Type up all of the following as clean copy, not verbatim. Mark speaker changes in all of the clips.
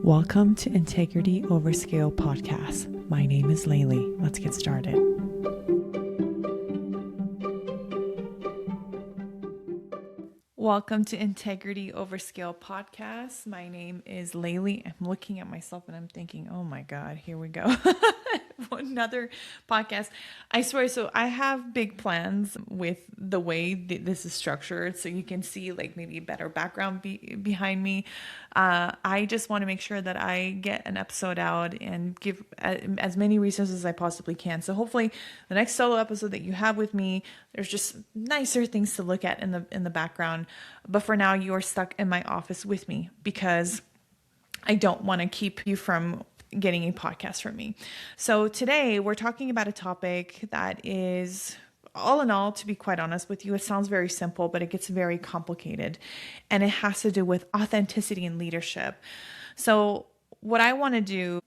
Speaker 1: Welcome to Integrity Over Scale podcast. My name is Leili. Let's get started. Welcome to Integrity Over Scale podcast. My name is Leili. I'm looking at myself and I'm thinking, oh my God, here we go. Another podcast. I swear. So I have big plans with the way this is structured. So you can see like maybe a better background behind me. I just want to make sure that I get an episode out and give as many resources as I possibly can. So hopefully the next solo episode that you have with me, there's just nicer things to look at in the background. But for now, you are stuck in my office with me because I don't want to keep you from getting a podcast from me. So today we're talking about a topic that is, all in all, to be quite honest with you, it sounds very simple, but it gets very complicated. And it has to do with authenticity in leadership. So what I want to do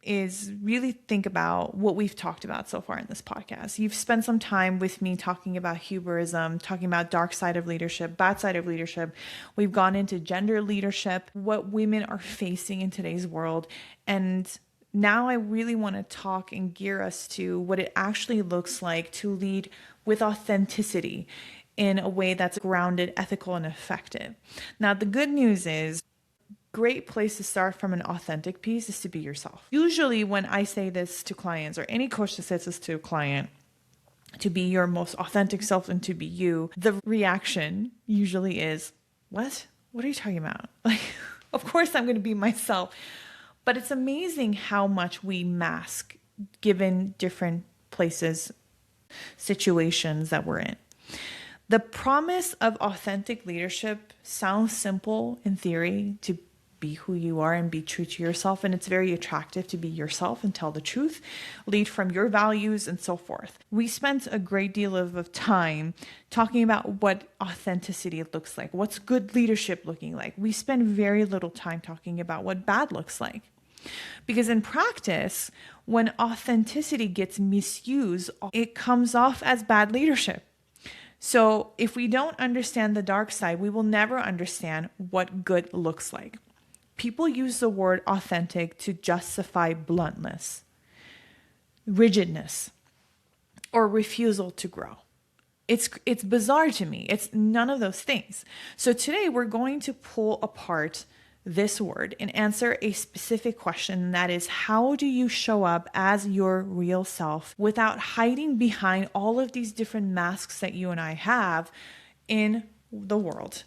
Speaker 1: is really think about what we've talked about so far in this podcast. You've spent some time with me talking about hubrism, talking about dark side of leadership, bad side of leadership. We've gone into gender leadership, what women are facing in today's world. And now I really want to talk and gear us to what it actually looks like to lead with authenticity in a way that's grounded, ethical, and effective. Now, the good news is, great place to start from an authentic piece is to be yourself. Usually when I say this to clients, or any coach that says this to a client, to be your most authentic self and to be you, the reaction usually is, what? What are you talking about? Like, of course I'm going to be myself. But it's amazing how much we mask given different places, situations that we're in. The promise of authentic leadership sounds simple in theory, to be who you are and be true to yourself. And it's very attractive to be yourself and tell the truth, lead from your values and so forth. We spent a great deal of time talking about what authenticity looks like. What's good leadership looking like? We spend very little time talking about what bad looks like. Because in practice, when authenticity gets misused, it comes off as bad leadership. So if we don't understand the dark side, we will never understand what good looks like. People use the word authentic to justify bluntness, rigidness, or refusal to grow. It's bizarre to me. It's none of those things. So today we're going to pull apart this word and answer a specific question, that is, how do you show up as your real self without hiding behind all of these different masks that you and I have in the world,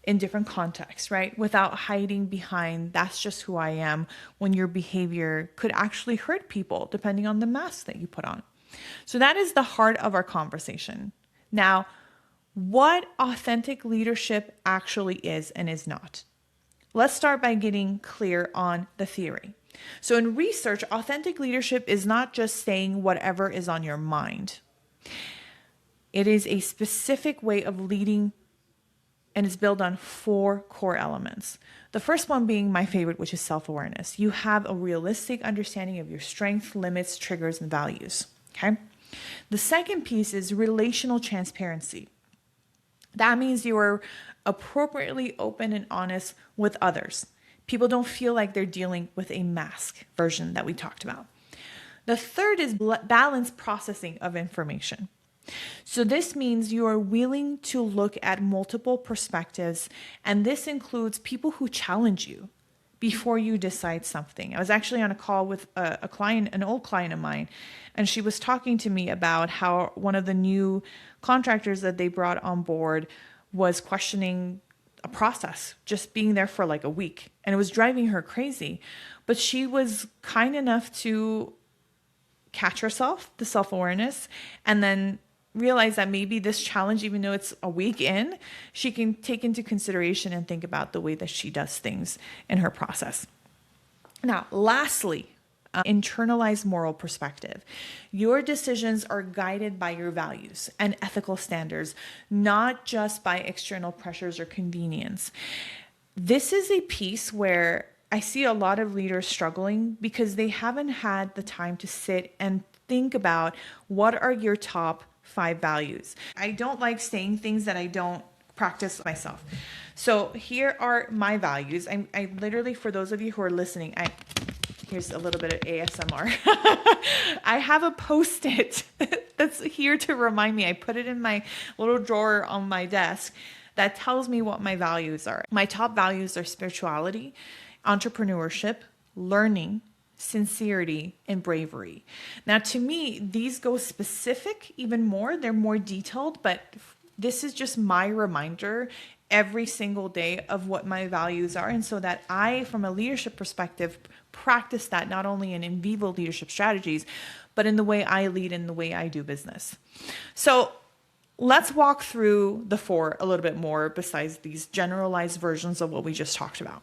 Speaker 1: in different contexts, right? Without hiding behind, that's just who I am, when your behavior could actually hurt people depending on the mask that you put on. So that is the heart of our conversation. Now, what authentic leadership actually is and is not. Let's start by getting clear on the theory. So in research, authentic leadership is not just saying whatever is on your mind. It is a specific way of leading, and it's built on 4 core elements. The first one being my favorite, which is self-awareness. You have a realistic understanding of your strengths, limits, triggers, and values. Okay. The second piece is relational transparency. That means you are appropriately open and honest with others. People don't feel like they're dealing with a mask version that we talked about. The third is balanced processing of information. So this means you are willing to look at multiple perspectives, and this includes people who challenge you before you decide something. I was actually on a call with a client, an old client of mine, and she was talking to me about how one of the new contractors that they brought on board was questioning a process, just being there for like a week, and it was driving her crazy. But she was kind enough to catch herself, the self-awareness, and then realize that maybe this challenge, even though it's a week in, she can take into consideration and think about the way that she does things in her process. Now, lastly, internalized moral perspective. Your decisions are guided by your values and ethical standards, not just by external pressures or convenience. This is a piece where I see a lot of leaders struggling because they haven't had the time to sit and think about what are your top 5 values. I don't like saying things that I don't practice myself. So here are my values. I literally, for those of you who are listening, here's a little bit of ASMR. I have a Post-it that's here to remind me. I put it in my little drawer on my desk that tells me what my values are. My top values are spirituality, entrepreneurship, learning, sincerity, and bravery. Now, to me, these go specific even more. They're more detailed, but this is just my reminder every single day of what my values are. And so that I, from a leadership perspective, practice that not only in vivo leadership strategies, but in the way I lead and the way I do business. So let's walk through the 4 a little bit more besides these generalized versions of what we just talked about.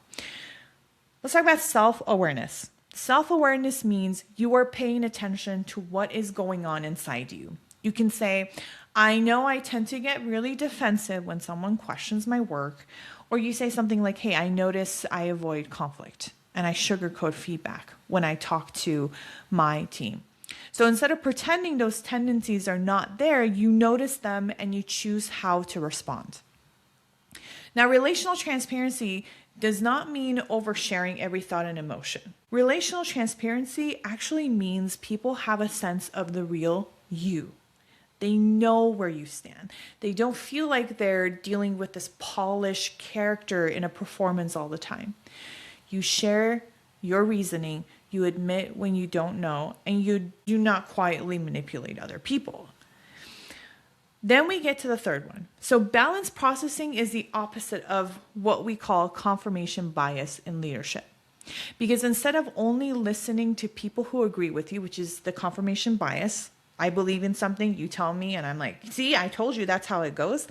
Speaker 1: Let's talk about self-awareness. Self-awareness means you are paying attention to what is going on inside you. You can say, I know I tend to get really defensive when someone questions my work, or you say something like, hey, I notice I avoid conflict and I sugarcoat feedback when I talk to my team. So instead of pretending those tendencies are not there, you notice them and you choose how to respond. Now, relational transparency does not mean oversharing every thought and emotion. Relational transparency actually means people have a sense of the real you. They know where you stand. They don't feel like they're dealing with this polished character in a performance all the time. You share your reasoning, you admit when you don't know, and you do not quietly manipulate other people. Then we get to the third one. So balanced processing is the opposite of what we call confirmation bias in leadership. Because instead of only listening to people who agree with you, which is the confirmation bias, I believe in something, you tell me, and I'm like, see, I told you that's how it goes.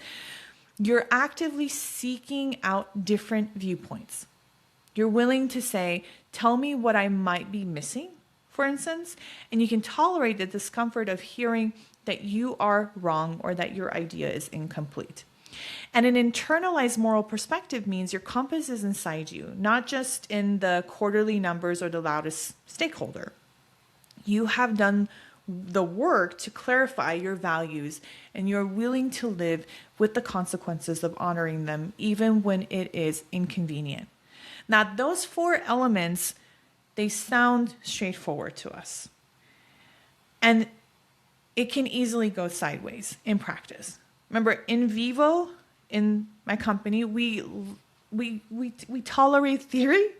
Speaker 1: You're actively seeking out different viewpoints. You're willing to say, tell me what I might be missing, for instance, and you can tolerate the discomfort of hearing that you are wrong or that your idea is incomplete. And an internalized moral perspective means your compass is inside you, not just in the quarterly numbers or the loudest stakeholder. You have done the work to clarify your values, and you're willing to live with the consequences of honoring them, even when it is inconvenient. Now, those 4 elements, they sound straightforward to us. And it can easily go sideways in practice. Remember, in vivo, in my company, we tolerate theory.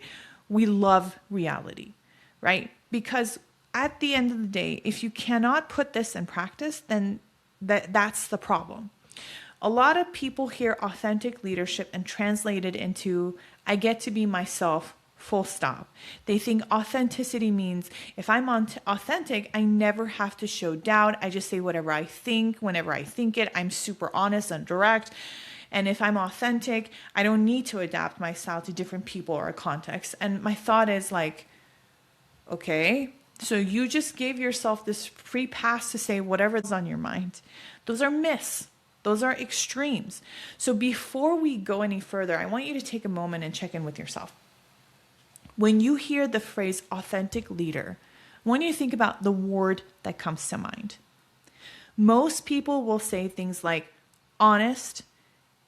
Speaker 1: We love reality, right? Because at the end of the day, if you cannot put this in practice, then that's the problem. A lot of people hear authentic leadership and translate it into, I get to be myself, full stop. They think authenticity means if I'm authentic, I never have to show doubt. I just say whatever I think, whenever I think it. I'm super honest and direct. And if I'm authentic, I don't need to adapt my style to different people or contexts. And my thought is like, okay, so you just gave yourself this free pass to say whatever's on your mind. Those are myths. Those are extremes. So before we go any further, I want you to take a moment and check in with yourself. When you hear the phrase authentic leader, I want you to think about the word that comes to mind. Most people will say things like honest,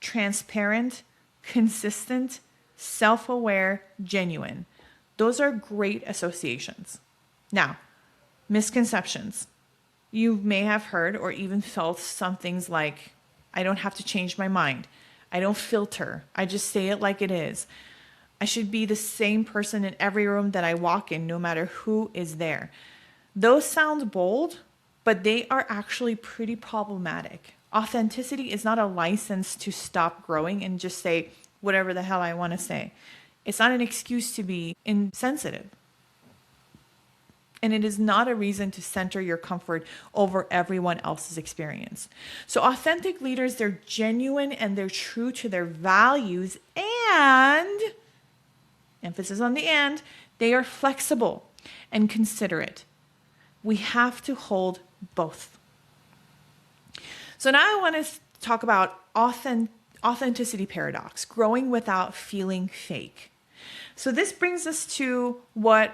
Speaker 1: transparent, consistent, self-aware, genuine. Those are great associations. Now, misconceptions. You may have heard or even felt some things like, I don't have to change my mind. I don't filter. I just say it like it is. I should be the same person in every room that I walk in, no matter who is there. Those sound bold, but they are actually pretty problematic. Authenticity is not a license to stop growing and just say whatever the hell I want to say. It's not an excuse to be insensitive. And it is not a reason to center your comfort over everyone else's experience. So authentic leaders, they're genuine and they're true to their values, and, emphasis on the and, they are flexible and considerate. We have to hold both. So now I want to talk about authenticity paradox, growing without feeling fake. So this brings us to what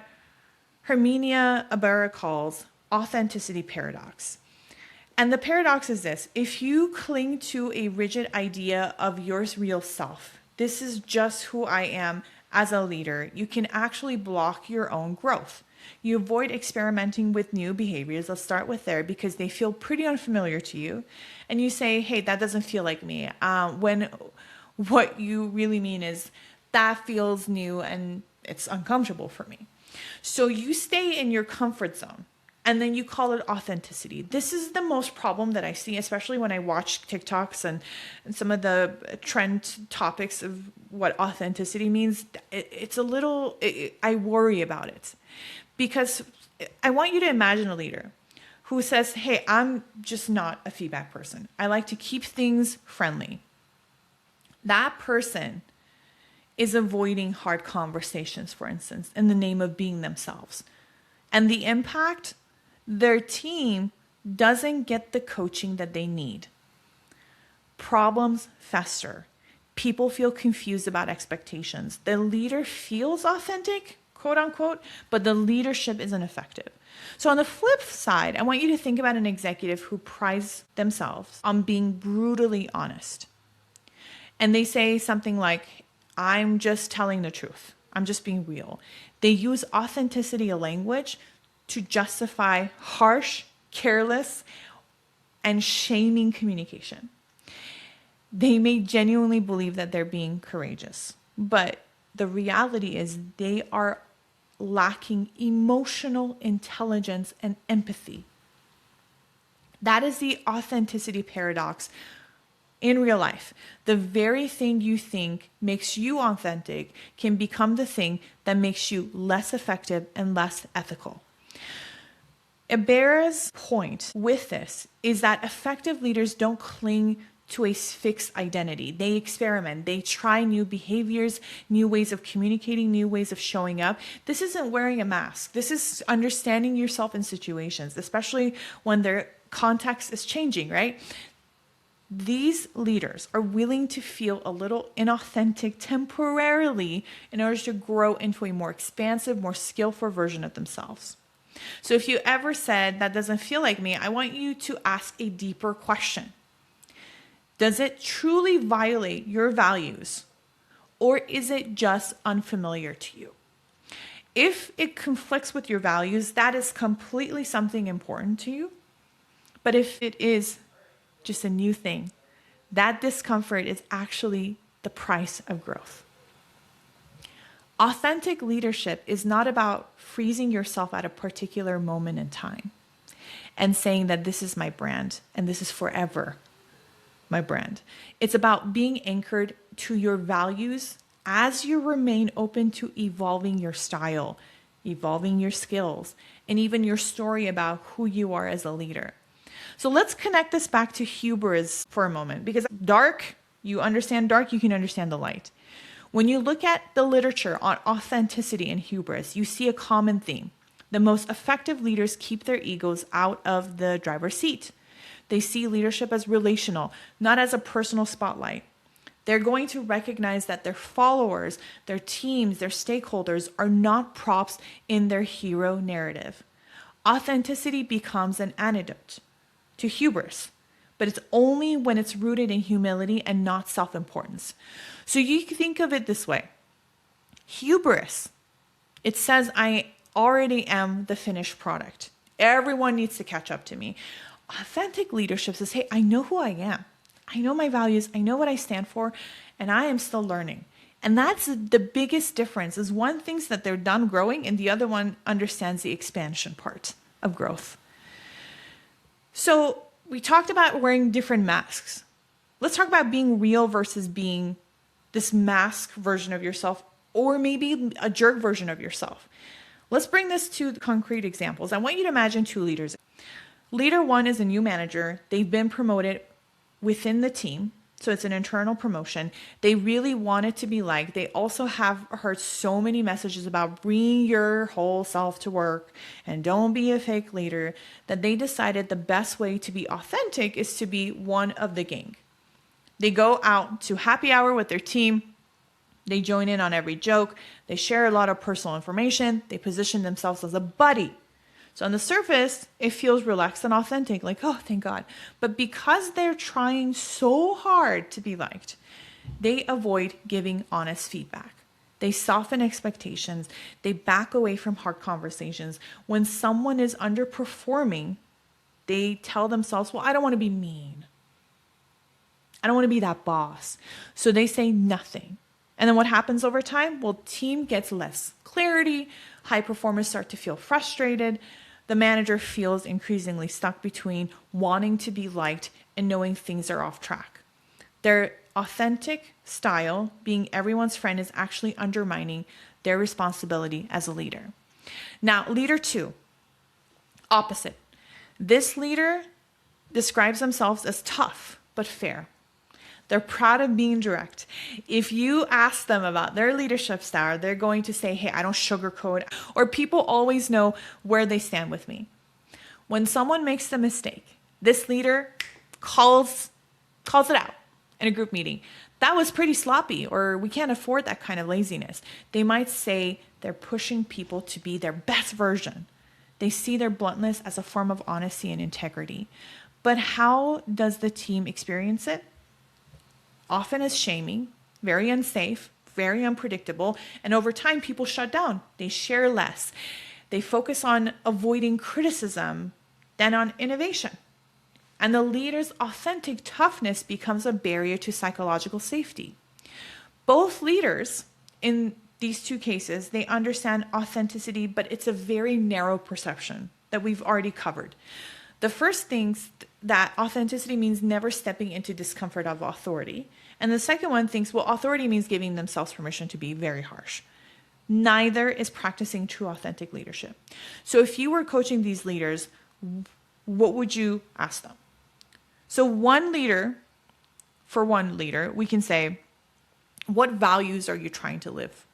Speaker 1: Herminia Ibarra calls authenticity paradox. And the paradox is this: if you cling to a rigid idea of your real self, this is just who I am as a leader, you can actually block your own growth. You avoid experimenting with new behaviors. Let's start with there because they feel pretty unfamiliar to you. And you say, hey, that doesn't feel like me. When what you really mean is that feels new and it's uncomfortable for me. So you stay in your comfort zone. And then you call it authenticity. This is the most problem that I see, especially when I watch TikToks and some of the trend topics of what authenticity means. It's a little, I worry about it because I want you to imagine a leader who says, hey, I'm just not a feedback person. I like to keep things friendly. That person is avoiding hard conversations, for instance, in the name of being themselves. And the impact, their team doesn't get the coaching that they need. Problems fester. People feel confused about expectations. The leader feels authentic, quote unquote, but the leadership isn't effective. So on the flip side, I want you to think about an executive who prides themselves on being brutally honest. And they say something like, I'm just telling the truth. I'm just being real. They use authenticity language to justify harsh, careless, and shaming communication. They may genuinely believe that they're being courageous, but the reality is they are lacking emotional intelligence and empathy. That is the authenticity paradox in real life. The very thing you think makes you authentic can become the thing that makes you less effective and less ethical. Ibarra's point with this is that effective leaders don't cling to a fixed identity. They experiment. They try new behaviors, new ways of communicating, new ways of showing up. This isn't wearing a mask. This is understanding yourself in situations, especially when their context is changing, right? These leaders are willing to feel a little inauthentic temporarily in order to grow into a more expansive, more skillful version of themselves. So if you ever said, that doesn't feel like me, I want you to ask a deeper question. Does it truly violate your values, or is it just unfamiliar to you? If it conflicts with your values, that is completely something important to you. But if it is just a new thing, that discomfort is actually the price of growth. Authentic leadership is not about freezing yourself at a particular moment in time and saying that this is my brand and this is forever my brand. It's about being anchored to your values as you remain open to evolving your style, evolving your skills, and even your story about who you are as a leader. So let's connect this back to hubris for a moment, because dark, you understand dark, you can understand the light. When you look at the literature on authenticity and hubris, you see a common theme. The most effective leaders keep their egos out of the driver's seat. They see leadership as relational, not as a personal spotlight. They're going to recognize that their followers, their teams, their stakeholders are not props in their hero narrative. Authenticity becomes an antidote to hubris, but it's only when it's rooted in humility and not self-importance. So you can think of it this way. Hubris, it says I already am the finished product. Everyone needs to catch up to me. Authentic leadership says, hey, I know who I am. I know my values. I know what I stand for, and I am still learning. And that's the biggest difference, is one thinks that they're done growing and the other one understands the expansion part of growth. So we talked about wearing different masks. Let's talk about being real versus being this mask version of yourself, or maybe a jerk version of yourself. Let's bring this to concrete examples. I want you to imagine two leaders. Leader one is a new manager. They've been promoted within the team. So it's an internal promotion. They really want it to be liked. They also have heard so many messages about bring your whole self to work and don't be a fake leader, that they decided the best way to be authentic is to be one of the gang. They go out to happy hour with their team. They join in on every joke. They share a lot of personal information. They position themselves as a buddy. So on the surface, it feels relaxed and authentic, like, oh, thank God. But because they're trying so hard to be liked, They avoid giving honest feedback. They soften expectations. They back away from hard conversations. When someone is underperforming, they tell themselves, well, I don't want to be mean. I don't want to be that boss. So they say nothing. And then what happens over time? Well, team gets less clarity. High performers start to feel frustrated. The manager feels increasingly stuck between wanting to be liked and knowing things are off track. Their authentic style, being everyone's friend, is actually undermining their responsibility as a leader. Now, leader 2, opposite. This leader describes themselves as tough but fair. They're proud of being direct. If you ask them about their leadership style, they're going to say, hey, I don't sugarcoat, or people always know where they stand with me. When someone makes a mistake, this leader calls it out in a group meeting. That was pretty sloppy, or we can't afford that kind of laziness. They might say they're pushing people to be their best version. They see their bluntness as a form of honesty and integrity. But how does the team experience it? Often as shaming, very unsafe, very unpredictable, and over time people shut down. They share less. They focus on avoiding criticism than on innovation. And the leader's authentic toughness becomes a barrier to psychological safety. Both leaders in these two cases, they understand authenticity, but it's a very narrow perception that we've already covered. The first thing's that authenticity means never stepping into discomfort of authority. And the second one thinks, well, authority means giving themselves permission to be very harsh. Neither is practicing true authentic leadership. So if you were coaching these leaders, what would you ask them? So for one leader, we can say, what values are you trying to live?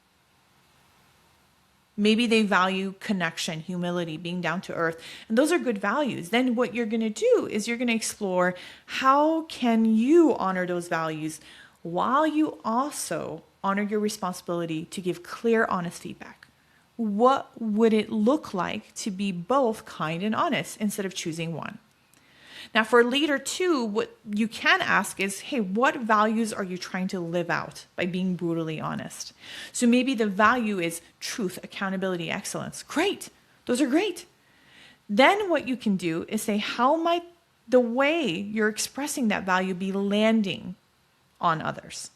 Speaker 1: Maybe they value connection, humility, being down to earth, and those are good values. Then what you're going to do is you're going to explore how can you honor those values while you also honor your responsibility to give clear, honest feedback. What would it look like to be both kind and honest instead of choosing one? Now, for leader 2, what you can ask is, hey, what values are you trying to live out by being brutally honest? So maybe the value is truth, accountability, excellence. Great. Those are great. Then what you can do is say, how might the way you're expressing that value be landing on others?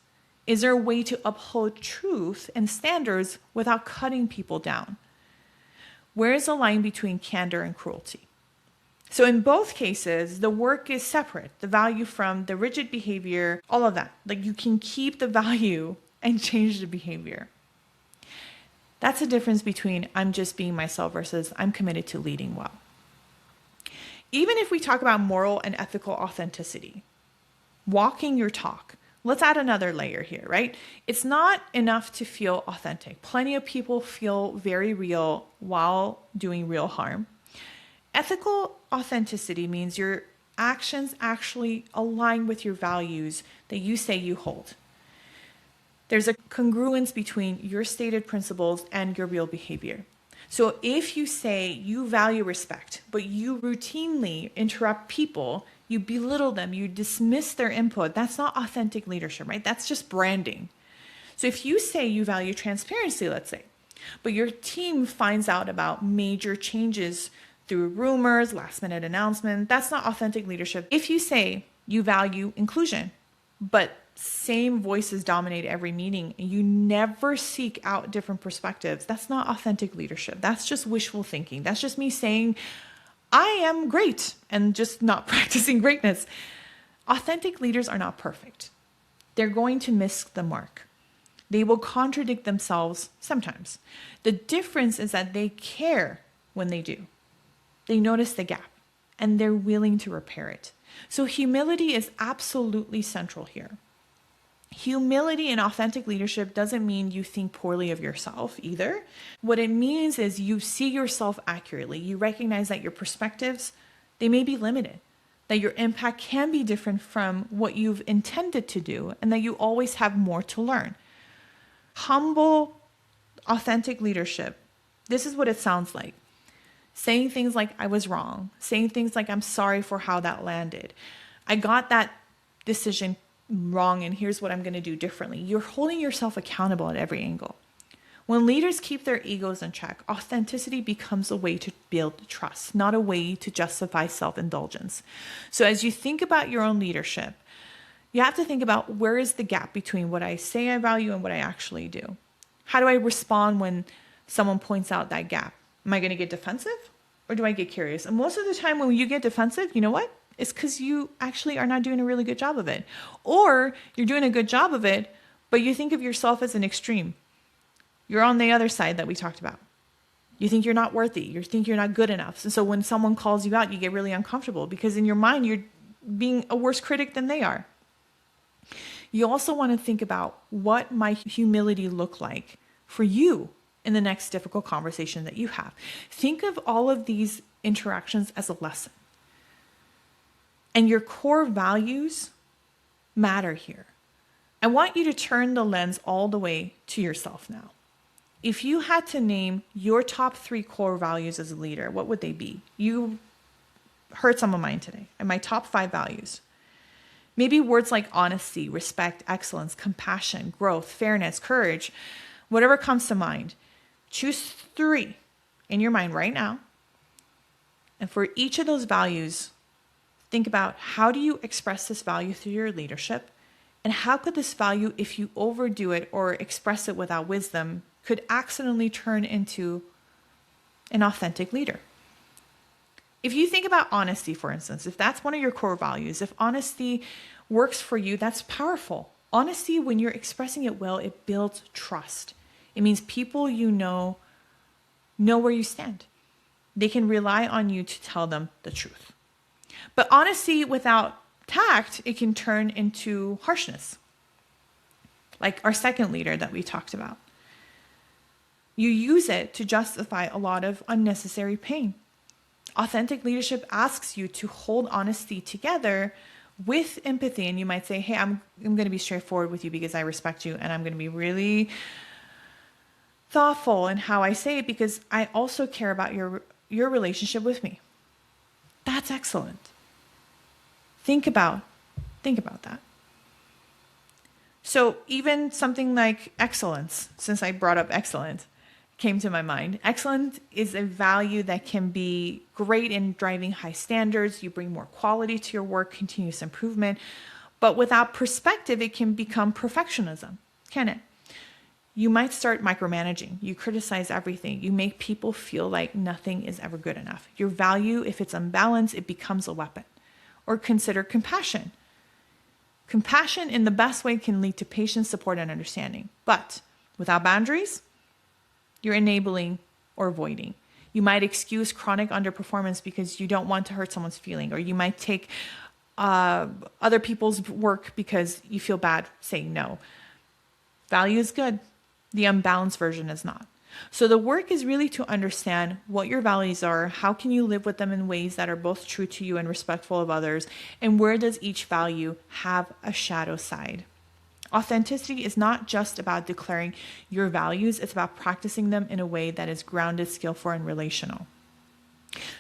Speaker 1: Is there a way to uphold truth and standards without cutting people down? Where is the line between candor and cruelty? So in both cases, the work is separate. The value from the rigid behavior, all of that. Like you can keep the value and change the behavior. That's the difference between I'm just being myself versus I'm committed to leading well. Even if we talk about moral and ethical authenticity, walking your talk, let's add another layer here, right? It's not enough to feel authentic. Plenty of people feel very real while doing real harm. Ethical authenticity means your actions actually align with your values that you say you hold. There's a congruence between your stated principles and your real behavior. So if you say you value respect, but you routinely interrupt people, you belittle them, you dismiss their input, that's not authentic leadership, right? That's just branding. So if you say you value transparency, let's say, but your team finds out about major changes through rumors, last minute announcement, that's not authentic leadership. If you say you value inclusion, but same voices dominate every meeting and you never seek out different perspectives, that's not authentic leadership. That's just wishful thinking. That's just me saying, I am great and just not practicing greatness. Authentic leaders are not perfect. They're going to miss the mark. They will contradict themselves sometimes. The difference is that they care when they do. They notice the gap and they're willing to repair it. So humility is absolutely central here. Humility in authentic leadership doesn't mean you think poorly of yourself either. What it means is you see yourself accurately. You recognize that your perspectives, they may be limited, that your impact can be different from what you've intended to do, and that you always have more to learn. Humble, authentic leadership, this is what it sounds like. Saying things like, I was wrong. Saying things like, I'm sorry for how that landed. I got that decision wrong and here's what I'm going to do differently. You're holding yourself accountable at every angle. When leaders keep their egos in check, authenticity becomes a way to build trust, not a way to justify self-indulgence. So as you think about your own leadership, you have to think about where is the gap between what I say I value and what I actually do. How do I respond when someone points out that gap? Am I going to get defensive or do I get curious? And most of the time when you get defensive, you know what? It's because you actually are not doing a really good job of it. Or you're doing a good job of it, but you think of yourself as an extreme. You're on the other side that we talked about. You think you're not worthy. You think you're not good enough. And so when someone calls you out, you get really uncomfortable because in your mind, you're being a worse critic than they are. You also want to think about what might humility look like for you in the next difficult conversation that you have. Think of all of these interactions as a lesson. And your core values matter here. I want you to turn the lens all the way to yourself now. If you had to name your top 3 core values as a leader, what would they be? You heard some of mine today, and my top 5 values. Maybe words like honesty, respect, excellence, compassion, growth, fairness, courage, whatever comes to mind. Choose 3 in your mind right now. And for each of those values, think about how do you express this value through your leadership? And how could this value, if you overdo it or express it without wisdom, could accidentally turn into an authentic leader? If you think about honesty, for instance, if that's one of your core values, if honesty works for you, that's powerful. Honesty, when you're expressing it well, it builds trust. It means people you know where you stand. They can rely on you to tell them the truth. But honesty without tact, it can turn into harshness. Like our second leader that we talked about. You use it to justify a lot of unnecessary pain. Authentic leadership asks you to hold honesty together with empathy. And you might say, hey, I'm going to be straightforward with you because I respect you. And I'm going to be really thoughtful in how I say it because I also care about your relationship with me. That's excellent. Think about that. So even something like excellence, since I brought up excellent, came to my mind. Excellence is a value that can be great in driving high standards. You bring more quality to your work, continuous improvement. But without perspective, it can become perfectionism, can it? You might start micromanaging. You criticize everything. You make people feel like nothing is ever good enough. Your value, if it's unbalanced, it becomes a weapon. Or consider compassion. Compassion in the best way can lead to patience, support, and understanding. But without boundaries, you're enabling or avoiding. You might excuse chronic underperformance because you don't want to hurt someone's feeling, or you might take other people's work because you feel bad saying no. Value is good. The unbalanced version is not. So the work is really to understand what your values are, how can you live with them in ways that are both true to you and respectful of others, and where does each value have a shadow side? Authenticity is not just about declaring your values, it's about practicing them in a way that is grounded, skillful, and relational.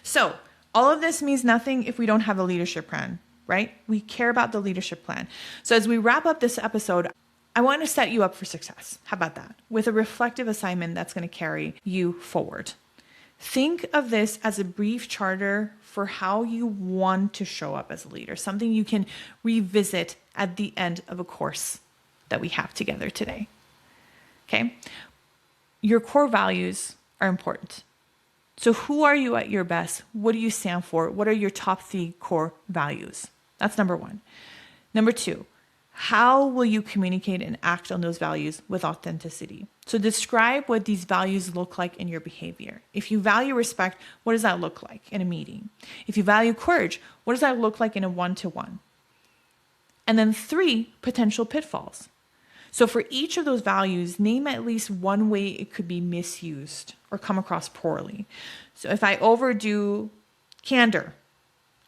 Speaker 1: So all of this means nothing if we don't have a leadership plan, right? We care about the leadership plan. So as we wrap up this episode, I want to set you up for success. How about that? With a reflective assignment that's going to carry you forward. Think of this as a brief charter for how you want to show up as a leader, something you can revisit at the end of a course that we have together today. Okay? Your core values are important. So who are you at your best? What do you stand for? What are your top 3 core values? That's number 1. Number 2, how will you communicate and act on those values with authenticity? So describe what these values look like in your behavior. If you value respect, what does that look like in a meeting? If you value courage, what does that look like in a one-to-one? And then 3, potential pitfalls. So for each of those values, name at least one way it could be misused or come across poorly. So if I overdo candor,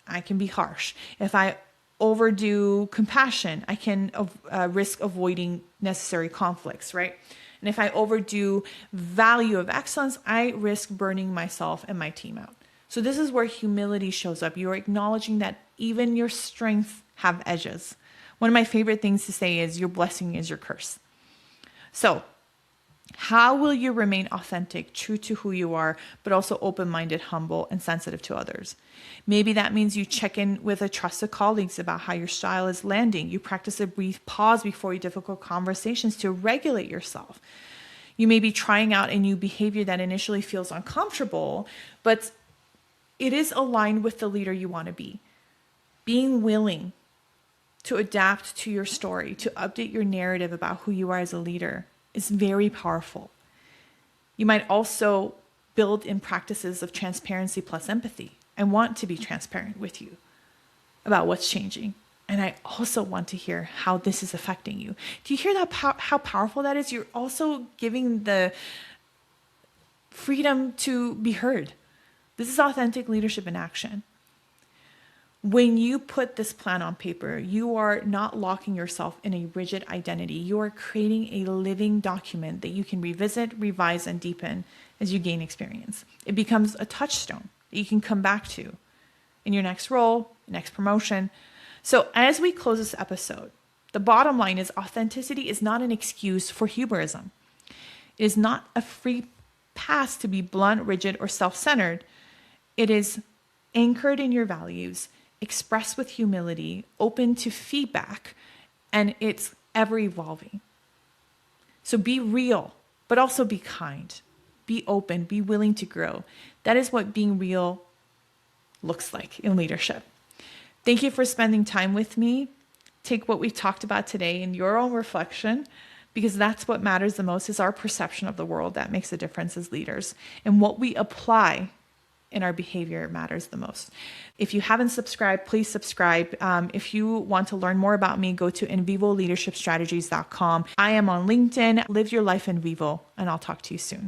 Speaker 1: I can be harsh. If I overdo compassion, I can risk avoiding necessary conflicts, right? And if I overdo value of excellence, I risk burning myself and my team out. So this is where humility shows up. You're acknowledging that even your strengths have edges. One of my favorite things to say is your blessing is your curse. So how will you remain authentic, true to who you are, but also open-minded, humble, and sensitive to others? Maybe that means you check in with a trusted colleagues about how your style is landing. You practice a brief pause before your difficult conversations to regulate yourself. You may be trying out a new behavior that initially feels uncomfortable, but it is aligned with the leader you want to be. Being willing to adapt to your story, to update your narrative about who you are as a leader is very powerful. You might also build in practices of transparency plus empathy. I want to be transparent with you about what's changing. And I also want to hear how this is affecting you. Do you hear that how powerful that is? You're also giving the freedom to be heard. This is authentic leadership in action. When you put this plan on paper, you are not locking yourself in a rigid identity. You are creating a living document that you can revisit, revise, and deepen as you gain experience. It becomes a touchstone that you can come back to in your next role, next promotion. So as we close this episode, the bottom line is authenticity is not an excuse for hubrism. It is not a free pass to be blunt, rigid, or self-centered. It is anchored in your values, expressed with humility, open to feedback, and it's ever evolving. So be real, but also be kind. Be open, be willing to grow. That is what being real looks like in leadership. Thank you for spending time with me. Take what we talked about today in your own reflection, because that's what matters the most, is our perception of the world that makes a difference as leaders. And what we apply in our behavior matters the most. If you haven't subscribed, please subscribe. If you want to learn more about me, go to invivoleadershipstrategies.com. I am on LinkedIn. Live your life in vivo, and I'll talk to you soon.